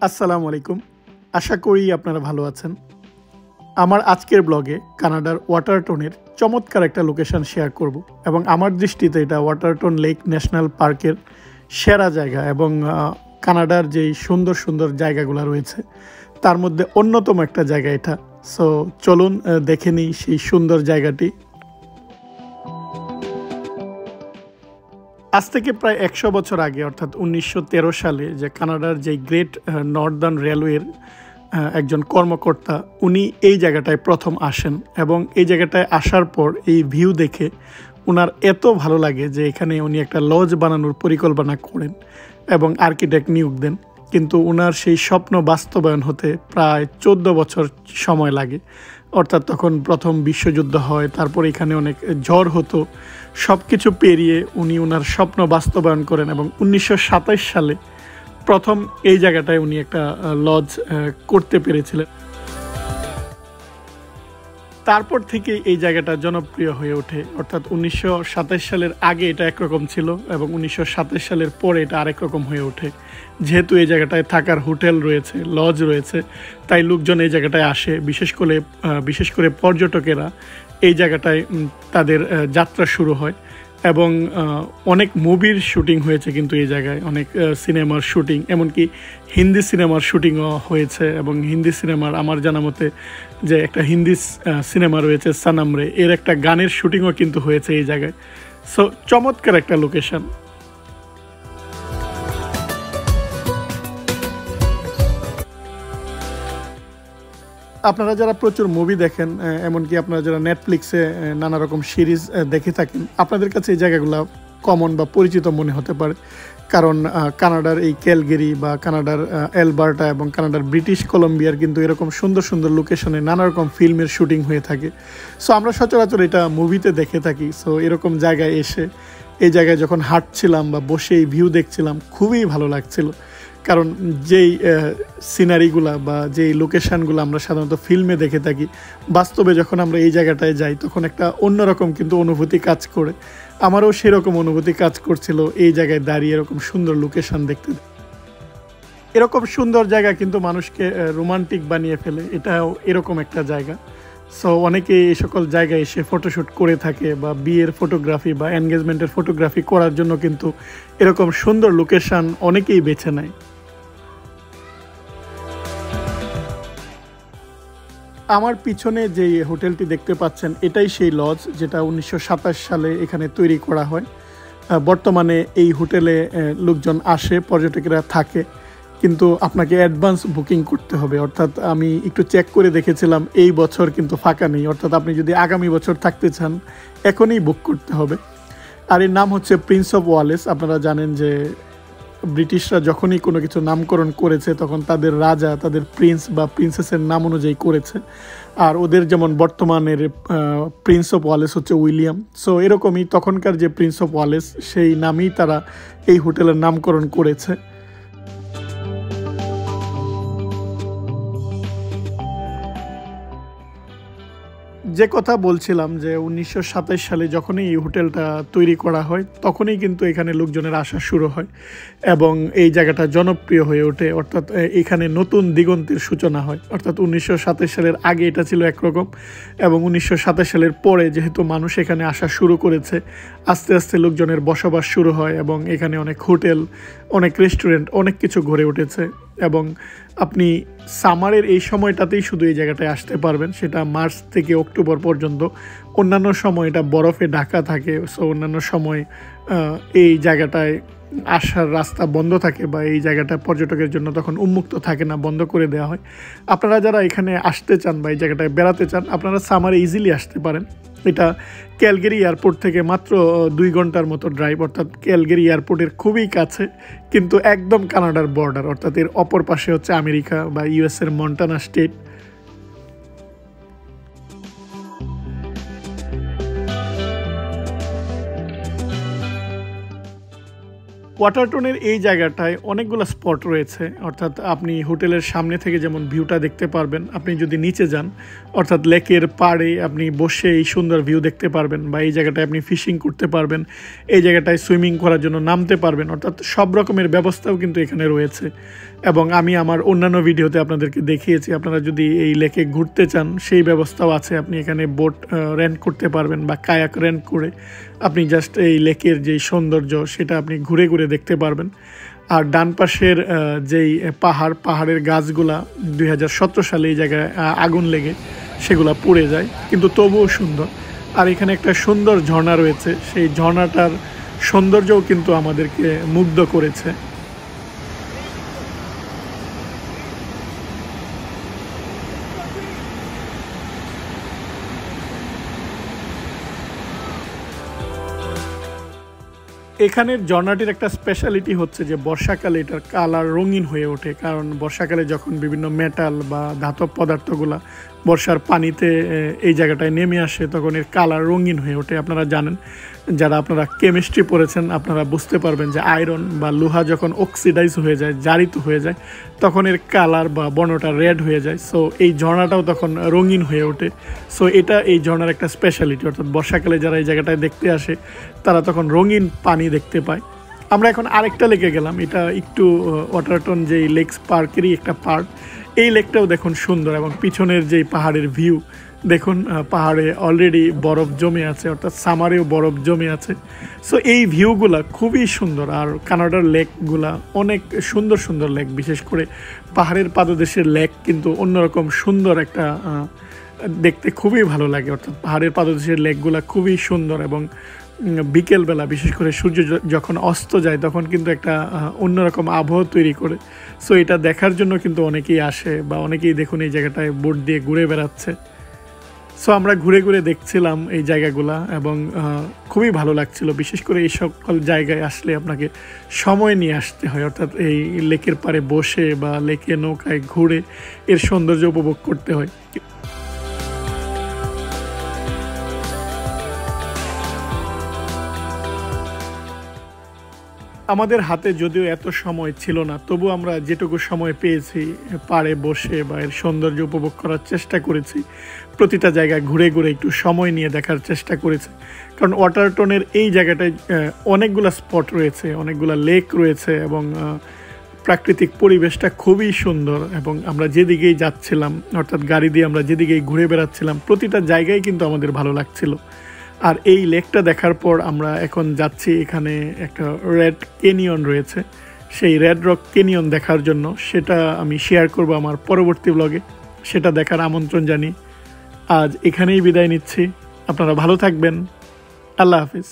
আসসালামু আলাইকুম। আশা করি আপনারা ভালো আছেন। আমার আজকের ব্লগে কানাডার ওয়াটারটনের চমৎকার একটা লোকেশন শেয়ার করব এবং আমার দৃষ্টিতে এটা ওয়াটারটন লেক ন্যাশনাল পার্কের সেরা জায়গা এবং কানাডার যেই সুন্দর সুন্দর জায়গাগুলো রয়েছে তার মধ্যে অন্যতম একটা জায়গা এটা। সো চলুন দেখে নিই সেই সুন্দর জায়গাটি। আজ থেকে প্রায় 100 বছর আগে অর্থাৎ 1913 সালে যে কানাডার যে গ্রেট নর্দার্ন রেলওয়ের একজন কর্মকর্তা উনি এই জায়গাটায় প্রথম আসেন এবং এই জায়গাটায় আসার পর এই ভিউ দেখে ওনার এত ভালো লাগে যে এখানে উনি একটা লজ বানানোর পরিকল্পনা করেন এবং আর্কিটেক্ট নিয়োগ দেন। কিন্তু ওনার সেই স্বপ্ন বাস্তবায়ন হতে প্রায় 14 বছর সময় লাগে। অর্থাৎ তখন প্রথম বিশ্বযুদ্ধ হয়, তারপর এখানে অনেক ঝড় হতো, সব কিছু পেরিয়ে উনি ওনার স্বপ্ন বাস্তবায়ন করেন এবং 1927 সালে প্রথম এই জায়গাটায় উনি একটা লজ করতে পেরেছিলেন। তারপর থেকে এই জায়গাটা জনপ্রিয় হয়ে ওঠে। অর্থাৎ 1927 সালের আগে এটা একরকম ছিল এবং 1927 সালের পরে এটা আরেক রকম হয়ে ওঠে। যেহেতু এই জায়গাটায় থাকার হোটেল রয়েছে, লজ রয়েছে, তাই লোকজন এই জায়গাটায় আসে। বিশেষ করে পর্যটকেরা এই জায়গাটায় তাদের যাত্রা শুরু হয় এবং অনেক মুভির শুটিং হয়েছে কিন্তু এই জায়গায়, অনেক সিনেমার শুটিং, এমনকি হিন্দি সিনেমার শুটিংও হয়েছে। এবং হিন্দি সিনেমার আমার জানা মতে যে একটা হিন্দি সিনেমা রয়েছে সানামরে, এর একটা গানের শুটিংও কিন্তু হয়েছে এই জায়গায়। সো চমৎকার একটা লোকেশন। আপনারা যারা প্রচুর মুভি দেখেন, এমনকি আপনারা যারা নেটফ্লিক্সে নানা রকম সিরিজ দেখে থাকেন, আপনাদের কাছে এই জায়গাগুলো কমন বা পরিচিত মনে হতে পারে। কারণ কানাডার এই ক্যালগেরি বা কানাডার অ্যালবার্টা এবং কানাডার ব্রিটিশ কলম্বিয়ার কিন্তু এরকম সুন্দর সুন্দর লোকেশনে নানা রকম ফিল্মের শুটিং হয়ে থাকে। সো আমরা সচরাচর এটা মুভিতে দেখে থাকি। সো এরকম জায়গায় এসে এই জায়গায় যখন হাঁটছিলাম বা বসে এই ভিউ দেখছিলাম, খুবই ভালো লাগছিল। কারণ যেই সিনারিগুলা বা যেই লোকেশানগুলো আমরা সাধারণত ফিল্মে দেখে থাকি, বাস্তবে যখন আমরা এই জায়গাটায় যাই তখন একটা অন্যরকম কিন্তু অনুভূতি কাজ করে। আমারও সেরকম অনুভূতি কাজ করছিল এই জায়গায় দাঁড়িয়ে এরকম সুন্দর লোকেশান দেখতে। এরকম সুন্দর জায়গা কিন্তু মানুষকে রোমান্টিক বানিয়ে ফেলে, এটাও এরকম একটা জায়গা। সো অনেকে এই সকল জায়গায় এসে ফটোশ্যুট করে থাকে বা বিয়ের ফটোগ্রাফি বা এনগেজমেন্টের ফটোগ্রাফি করার জন্য কিন্তু এরকম সুন্দর লোকেশান অনেকেই বেছে নেয়। আমার পিছনে যে হোটেলটি দেখতে পাচ্ছেন এটাই সেই লজ যেটা 1927 সালে এখানে তৈরি করা হয়। বর্তমানে এই হোটেলে লোকজন আসে, পর্যটকেরা থাকে, কিন্তু আপনাকে অ্যাডভান্স বুকিং করতে হবে। অর্থাৎ আমি একটু চেক করে দেখেছিলাম, এই বছর কিন্তু ফাঁকা নেই। অর্থাৎ আপনি যদি আগামী বছর থাকতে চান এখনই বুক করতে হবে। আর এর নাম হচ্ছে প্রিন্স অফ ওয়ালেস। আপনারা জানেন যে ব্রিটিশরা যখনই কোনো কিছু নামকরণ করেছে তখন তাদের রাজা, তাদের প্রিন্স বা প্রিন্সেসের নাম অনুযায়ী করেছে। আর ওদের যেমন বর্তমানের প্রিন্স অফ ওয়ালেস হচ্ছে উইলিয়াম। সো এরকমই তখনকার যে প্রিন্স অফ ওয়ালেস সেই নামেই তারা এই হোটেলের নামকরণ করেছে। যে কথা বলছিলাম যে 1927 সালে যখনই এই হোটেলটা তৈরি করা হয় তখনই কিন্তু এখানে লোকজনের আসা শুরু হয় এবং এই জায়গাটা জনপ্রিয় হয়ে ওঠে। অর্থাৎ এখানে নতুন দিগন্তের সূচনা হয়। অর্থাৎ 1927 সালের আগে এটা ছিল একরকম এবং 1927 সালের পরে যেহেতু মানুষ এখানে আসা শুরু করেছে, আস্তে আস্তে লোকজনের বসবাস শুরু হয় এবং এখানে অনেক হোটেল, অনেক রেস্টুরেন্ট, অনেক কিছু গড়ে উঠেছে। এবং আপনি সামারের এই সময়টাতেই শুধু এই জায়গাটায় আসতে পারবেন, সেটা মার্চ থেকে অক্টোবর পর্যন্ত। অন্যান্য সময় এটা বরফে ঢাকা থাকে। সো অন্যান্য সময় এই জায়গাটায় আসার রাস্তা বন্ধ থাকে বা এই জায়গাটা পর্যটকের জন্য তখন উন্মুক্ত থাকে না, বন্ধ করে দেওয়া হয়। আপনারা যারা এখানে আসতে চান বা এই জায়গাটায় বেড়াতে চান, আপনারা সামারে ইজিলি আসতে পারেন। এটা ক্যালগেরি এয়ারপোর্ট থেকে মাত্র 2 ঘন্টার মতো ড্রাইভ। অর্থাৎ ক্যালগেরি এয়ারপোর্টের খুবই কাছে, কিন্তু একদম কানাডার বর্ডার। অর্থাৎ এর অপর পাশে হচ্ছে আমেরিকা বা ইউএসের মন্টানা স্টেট। ওয়াটারটনের এই জায়গাটায় অনেকগুলো স্পট রয়েছে। অর্থাৎ আপনি হোটেলের সামনে থেকে যেমন ভিউটা দেখতে পারবেন, আপনি যদি নিচে যান অর্থাৎ লেকের পাড়ে আপনি বসে এই সুন্দর ভিউ দেখতে পারবেন, বা এই জায়গাটায় আপনি ফিশিং করতে পারবেন, এই জায়গাটায় সুইমিং করার জন্য নামতে পারবেন। অর্থাৎ সব রকমের ব্যবস্থাও কিন্তু এখানে রয়েছে। এবং আমি আমার অন্যান্য ভিডিওতে আপনাদেরকে দেখিয়েছি, আপনারা যদি এই লেকে ঘুরতে চান সেই ব্যবস্থাও আছে। আপনি এখানে বোট রেন্ট করতে পারবেন বা কায়াক রেন্ট করে আপনি জাস্ট এই লেকের যেই সৌন্দর্য সেটা আপনি ঘুরে ঘুরে দেখতে পারবেন। আর ডান পাশের যেই পাহাড়ের গাছগুলা 2017 সালে এই জায়গায় আগুন লেগে সেগুলা পুড়ে যায়, কিন্তু তবুও সুন্দর। আর এখানে একটা সুন্দর ঝর্ণা রয়েছে, সেই ঝর্ণাটার সৌন্দর্যও কিন্তু আমাদেরকে মুগ্ধ করেছে। এখানের ঝর্ণাটির একটা স্পেশালিটি হচ্ছে যে বর্ষাকালে এটার কালার রঙিন হয়ে ওঠে, কারণ বর্ষাকালে যখন বিভিন্ন মেটাল বা ধাতব পদার্থগুলা বর্ষার পানিতে এই জায়গাটায় নেমে আসে তখন এর কালার রঙিন হয়ে ওঠে। আপনারা জানেন, যারা আপনারা কেমিস্ট্রি পড়েছেন আপনারা বুঝতে পারবেন যে আয়রন বা লোহা যখন অক্সিডাইজ হয়ে যায়, জারিত হয়ে যায়, তখন এর কালার বা বর্ণটা রেড হয়ে যায়। সো এই ঝর্ণাটাও তখন রঙিন হয়ে ওঠে। সো এটা এই ঝর্ণার একটা স্পেশালিটি, অর্থাৎ বর্ষাকালে যারা এই জায়গাটায় দেখতে আসে তারা তখন রঙিন পানি দেখতে পায়। আমরা এখন আরেকটা লেকে গেলাম, এটা একটু ওয়াটারটন যেই লেকস পার্কেরই একটা পার্ট। এই লেকটাও দেখুন সুন্দর, এবং পিছনের যেই পাহাড়ের ভিউ দেখুন, পাহাড়ে অলরেডি বরফ জমে আছে, অর্থাৎ সামারেও বরফ জমে আছে। সো এই ভিউগুলা খুবই সুন্দর। আর কানাডার লেকগুলা অনেক সুন্দর সুন্দর লেক, বিশেষ করে পাহাড়ের পাদদেশের লেক কিন্তু অন্যরকম সুন্দর একটা, দেখতে খুবই ভালো লাগে। অর্থাৎ পাহাড়ের পাদদেশের লেকগুলা খুবই সুন্দর, এবং বিকেলবেলা বিশেষ করে সূর্য যখন অস্ত যায় তখন কিন্তু একটা অন্যরকম আবহাওয়া তৈরি করে। সো এটা দেখার জন্য কিন্তু অনেকেই আসে, বা অনেকেই দেখুন এই জায়গাটায় বোট দিয়ে ঘুরে বেড়াচ্ছে। সো আমরা ঘুরে ঘুরে দেখছিলাম এই জায়গাগুলা, এবং খুবই ভালো লাগছিল। বিশেষ করে এই সকল জায়গায় আসলে আপনাকে সময় নিয়ে আসতে হয়, অর্থাৎ এই লেকের পাড়ে বসে বা লেকে নৌকায় ঘুরে এর সৌন্দর্য উপভোগ করতে হয়। আমাদের হাতে যদিও এত সময় ছিল না, তবু আমরা যেটুকু সময় পেয়েছি পাড়ে বসে বা এর সৌন্দর্য উপভোগ করার চেষ্টা করেছি। প্রতিটা জায়গায় ঘুরে ঘুরে একটু সময় নিয়ে দেখার চেষ্টা করেছি, কারণ ওয়াটারটনের এই জায়গাটায় অনেকগুলো স্পট রয়েছে, অনেকগুলো লেক রয়েছে, এবং প্রাকৃতিক পরিবেশটা খুবই সুন্দর। এবং আমরা যেদিকেই যাচ্ছিলাম, অর্থাৎ গাড়ি দিয়ে আমরা যেদিকেই ঘুরে বেড়াচ্ছিলাম, প্রতিটা জায়গায় কিন্তু আমাদের ভালো লাগছিল। আর এই লেকটা দেখার পর আমরা এখন যাচ্ছি, এখানে একটা রেড ক্যানিয়ন রয়েছে, সেই রেড রক ক্যানিয়ন দেখার জন্য। সেটা আমি শেয়ার করব আমার পরবর্তী ব্লগে, সেটা দেখার আমন্ত্রণ জানি। আজ এখানেই বিদায় নিচ্ছি, আপনারা ভালো থাকবেন, আল্লাহ হাফিজ।